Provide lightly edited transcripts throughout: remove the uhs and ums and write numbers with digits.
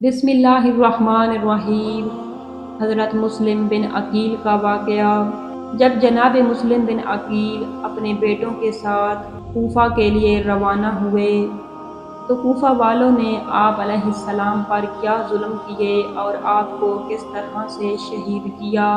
बिस्मिल्लाहिर्रहमानिर्रहीम। हज़रत मुस्लिम बिन अकील का वाक़या। जब जनाब मुस्लिम बिन अकील अपने बेटों के साथ कूफ़ा के लिए रवाना हुए तो कूफ़ा वालों ने आप अलैहिस्सलाम पर क्या जुल्म किए और आपको किस तरह से शहीद किया।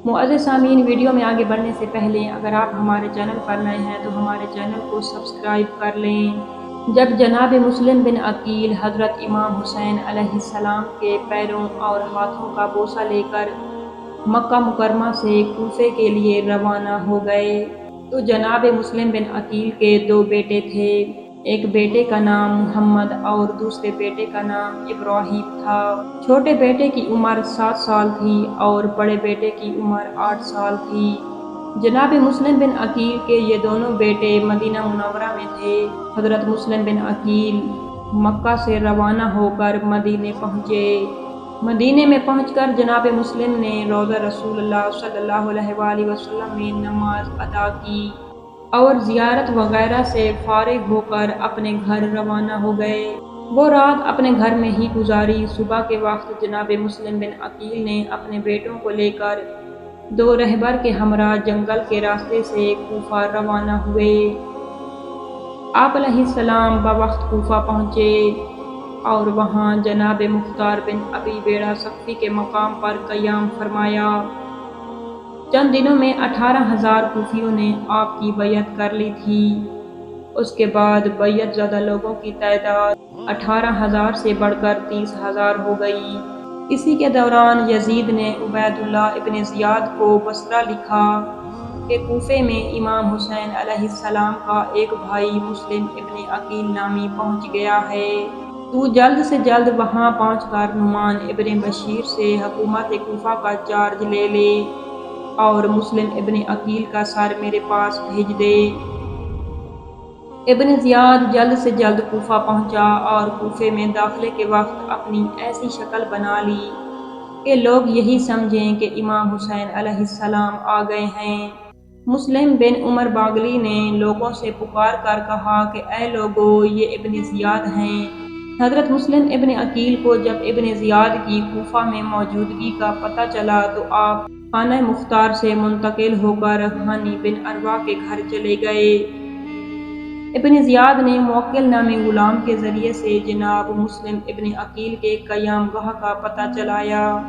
मुअज़्ज़िज़ सामीन, वीडियो में आगे बढ़ने से पहले अगर आप हमारे चैनल पर नए हैं तो हमारे चैनल को सब्सक्राइब कर लें। जब जनाब मुस्लिम बिन अकील हज़रत इमाम हुसैन अलैहिस्सलाम के पैरों और हाथों का बोसा लेकर मक्का मुकरमा से कूफे के लिए रवाना हो गए तो जनाब मुस्लिम बिन अकील के दो बेटे थे। एक बेटे का नाम मुहम्मद और दूसरे बेटे का नाम इब्राहिम था। छोटे बेटे की उम्र 7 साल थी और बड़े बेटे की उम्र 8 साल थी। जनाब मुस्लिम बिन अकील के ये दोनों बेटे मदीना मुनव्वरा में थे। हज़रत मुस्लिम बिन अकील मक्का से रवाना होकर मदीने पहुँचे। मदीने में पहुंचकर जनाब मुस्लिम ने रोज़ा रसूलुल्लाह सल्लल्लाहु अलैहि वसल्लम में नमाज अदा की और ज़ियारत वगैरह से फारिग होकर अपने घर रवाना हो गए। वो रात अपने घर में ही गुजारी। सुबह के वक्त जनाब मुस्लिम बिन अकील ने अपने बेटों को लेकर दो रहबर के हमरा जंगल के रास्ते से कूफा रवाना हुए। आप अलैहिस्सलाम बवक्त कूफा पहुँचे और वहाँ जनाब मुख्तार बिन अबी बेड़ा सक्फी के मकाम पर क़याम फरमाया। चंद दिनों में 18,000 कूफियों ने आपकी बैयत कर ली थी। उसके बाद बैयत ज़्यादा लोगों की तादाद 18,000 से बढ़कर 30,000 हो गई। इसी के दौरान यजीद ने उबैदुल्लाह इब्न ज़ियाद को बसरा लिखा कि कूफे में इमाम हुसैन अलैहिस्सलाम का एक भाई मुस्लिम इब्न अकील नामी पहुँच गया है। तू जल्द से जल्द वहाँ पहुँचकर नुमान इब्न बशीर से हुकूमत कूफा का चार्ज ले ले और मुस्लिम इब्न अकील का सर मेरे पास भेज दे। इब्न ज़ियाद जल्द से जल्द कूफा पहुँचा और कूफे में दाखिले के वक्त अपनी ऐसी शक्ल बना ली कि लोग यही समझें कि इमाम हुसैन अलैहिस्सलाम आ गए हैं। मुस्लिम बिन उमर बागली ने लोगों से पुकार कर कहा कि ऐ लोगो, ये इब्न ज़ियाद हैं। हज़रत मुस्लिम इब्न अकील को जब इब्न ज़ियाद की कूफा में मौजूदगी का पता चला तो आप खाना मुख्तार से मुंतकिल होकर हानी बिन अरवा के घर चले गए। इब्न ज़ियाद ने मुवक्किल नामी गुलाम के ज़रिए से जनाब मुस्लिम इब्न अकील के क़याम गाह का पता चलाया।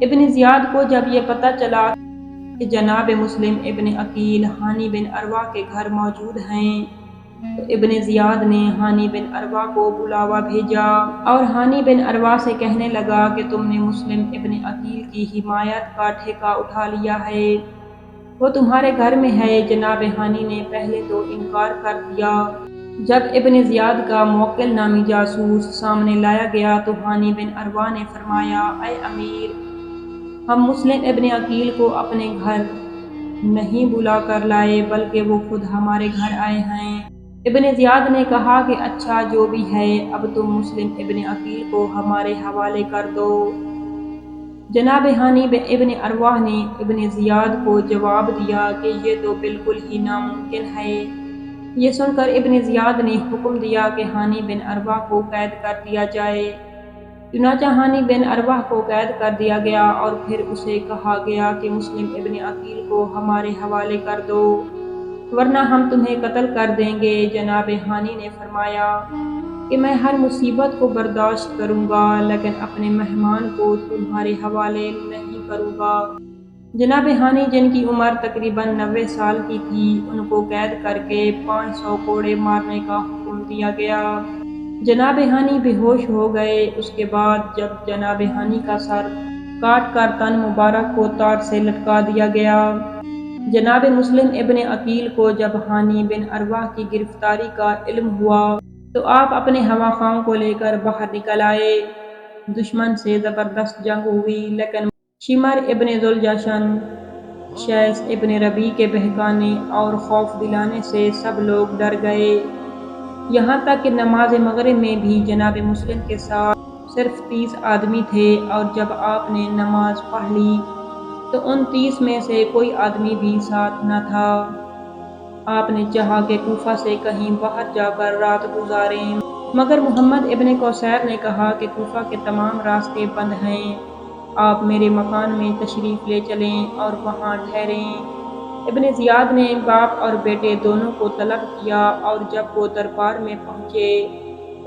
इब्न ज़ियाद को जब ये पता चला कि जनाब मुस्लिम इब्न अकील हानी बिन अरवा के घर मौजूद हैं तो इब्न ज़ियाद ने हानी बिन अरवा को बुलावा भेजा और हानी बिन अरवा से कहने लगा कि तुमने मुस्लिम इब्न अकील की हिमायत का ठेका उठा लिया है, वो तुम्हारे घर में है। जनाब हानी ने पहले तो इनकार कर दिया। जब इब्न ज़ियाद का मुवक्किल नामी जासूस सामने लाया गया तो हानी बिन अरवा ने फरमाया, ऐ अमीर, हम मुस्लिम इब्न अकील को अपने घर नहीं बुला कर लाए बल्कि वो खुद हमारे घर आए हैं। इब्न ज़ियाद ने कहा कि अच्छा, जो भी है, अब तुम मुस्लिम इब्न अकील को हमारे हवाले कर दो। जनाब हानी इब्न अरवा ने इब्न ज़ियाद को जवाब दिया कि ये तो बिल्कुल ही नामुमकिन है। ये सुनकर इब्न ज़ियाद ने हुक्म दिया कि हानी बिन अरवा को कैद कर दिया जाए। चुनांचे हानी बिन अरवा को कैद कर दिया गया और फिर उसे कहा गया कि मुस्लिम इब्न अकील को हमारे हवाले कर दो वरना हम तुम्हें कत्ल कर देंगे। जनाब हानी ने फरमाया कि मैं हर मुसीबत को बर्दाश्त करूँगा लेकिन अपने मेहमान को तुम्हारे हवाले नहीं करूँगा। जनाब हानी, जिनकी उम्र तकरीबन 90 साल की थी, उनको कैद करके 500 कोड़े मारने का हुक्म दिया गया। जनाब हानी बेहोश हो गए। उसके बाद जब जनाब हानी का सर काट कर तन मुबारक को तार से लटका दिया गया। जनाब मुस्लिम इब्न अकील को जब हानी बिन अरवा की गिरफ्तारी का इल्म हुआ तो आप अपने हवाखाओं को लेकर बाहर निकल आए। दुश्मन से ज़बरदस्त जंग हुई लेकिन शिमर इब्न जुलजशन, शैस इब्न रबी के बहकाने और खौफ दिलाने से सब लोग डर गए। यहाँ तक कि नमाज मगरिब में भी जनाब मुस्लिम के साथ सिर्फ 30 आदमी थे और जब आपने नमाज पढ़ ली तो उन 30 में से कोई आदमी भी साथ न था। आपने चाहा कि कूफा से कहीं बाहर जाकर रात गुजारें مگر محمد ابن کوثیر نے کہا کہ کوفہ کے تمام راستے بند ہیں، آپ میرے مکان میں تشریف لے چلیں اور وہاں ٹھہریں۔ ابن زیاد نے باپ اور بیٹے دونوں کو طلب کیا، اور جب وہ دربار میں پہنچے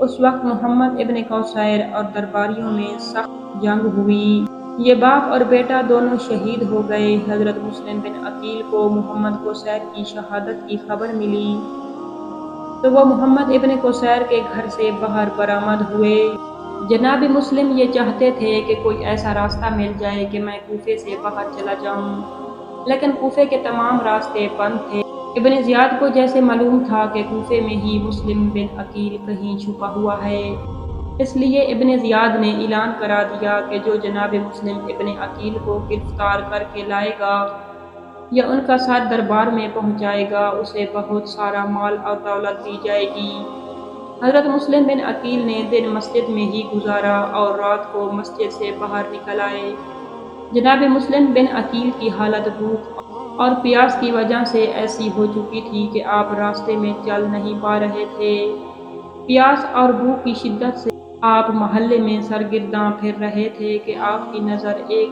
اس وقت محمد ابن کوثیر اور درباریوں میں سخت جنگ ہوئی۔ یہ باپ اور بیٹا دونوں شہید ہو گئے۔ حضرت مسلم بن عقیل کو محمد کوثیر کی شہادت کی خبر ملی تو وہ محمد ابن کوثیر کے گھر سے باہر برآمد ہوئے۔ جناب مسلم یہ چاہتے تھے کہ کوئی ایسا راستہ مل جائے کہ میں کوفے سے باہر چلا جاؤں، لیکن کوفے کے تمام راستے بند تھے۔ ابن زیاد کو جیسے معلوم تھا کہ کوفے میں ہی مسلم بن عقیل کہیں چھپا ہوا ہے، اس لیے ابن زیاد نے اعلان کرا دیا کہ جو جناب مسلم ابن عقیل کو گرفتار کر کے لائے گا یا ان کا ساتھ دربار میں پہنچائے گا اسے بہت سارا مال اور دولت دی جائے گی۔ حضرت مسلم بن عقیل نے دن مسجد میں ہی گزارا اور رات کو مسجد سے باہر نکل آئے۔ جناب مسلم بن عقیل کی حالت بھوک اور پیاس کی وجہ سے ایسی ہو چکی تھی کہ آپ راستے میں چل نہیں پا رہے تھے۔ پیاس اور بھوک کی شدت سے آپ محلے میں سرگرداں پھر رہے تھے کہ آپ کی نظر ایک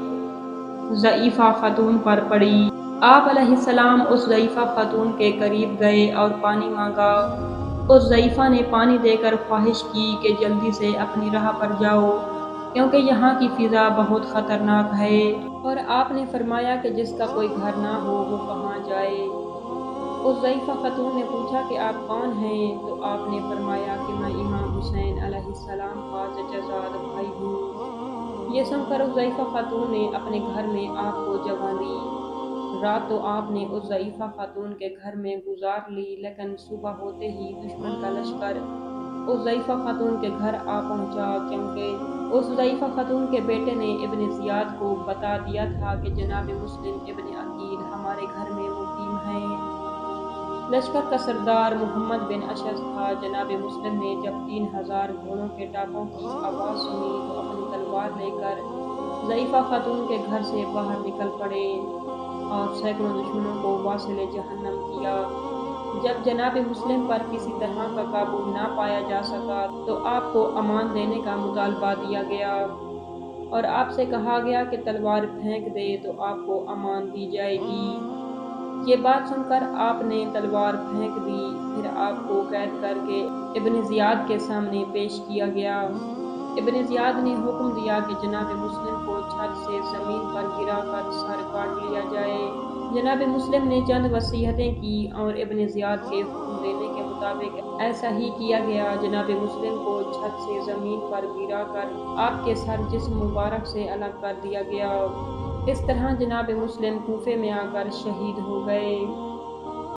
ضعیفہ خاتون پر پڑی۔ آپ علیہ السلام اس ضعیفہ خاتون کے قریب گئے اور پانی مانگا۔ اس ضعیفہ نے پانی دے کر خواہش کی کہ جلدی سے اپنی راہ پر جاؤ، کیونکہ یہاں کی فضا بہت خطرناک ہے، اور آپ نے فرمایا کہ جس کا کوئی گھر نہ ہو وہ کہاں جائے۔ اس ضعیفہ خاتون نے پوچھا کہ آپ کون ہیں؟ تو آپ نے فرمایا کہ میں امام حسین علیہ السلام کا چچا زاد بھائی ہوں۔ یہ سن کر اس ضعیفہ خاتون نے اپنے گھر میں آپ کو جگہ دی۔ رات تو آپ نے اس ضعیفہ خاتون کے گھر میں گزار لی، لیکن صبح ہوتے ہی دشمن کا لشکر اس ضعیفہ خاتون کے گھر آ پہنچا، کیونکہ اس ضعیفہ خاتون کے بیٹے نے ابن زیاد کو بتا دیا تھا کہ جناب مسلم ابن عقیل ہمارے گھر میں مقیم ہیں۔ لشکر کا سردار محمد بن اشعث تھا۔ جناب مسلم نے جب 3000 گھوڑوں کے ٹاپوں کی آواز سنی تو اپنی تلوار لے کر ضعیفہ خاتون کے گھر سے باہر نکل پڑے اور سینکڑوں دشمنوں کو واصل جہنم کیا۔ جب جناب مسلم پر کسی طرح کا قابو نہ پایا جا سکا تو آپ کو امان دینے کا مطالبہ دیا گیا اور آپ سے کہا گیا کہ تلوار پھینک دے تو آپ کو امان دی جائے گی۔ یہ بات سن کر آپ نے تلوار پھینک دی۔ پھر آپ کو قید کر کے ابن زیاد کے سامنے پیش کیا گیا۔ ابن زیاد نے حکم دیا کہ جناب مسلم کو چھت سے زمین پر گرا کر سر کاٹ لیا جائے۔ جناب مسلم نے چند وصیتیں کی اور ابن زیاد کے حکم دینے کے مطابق ایسا ہی کیا گیا۔ جناب مسلم کو چھت سے زمین پر گرا کر آپ کے سر جسم مبارک سے الگ کر دیا گیا۔ اس طرح جناب مسلم کوفے میں آ کر شہید ہو گئے۔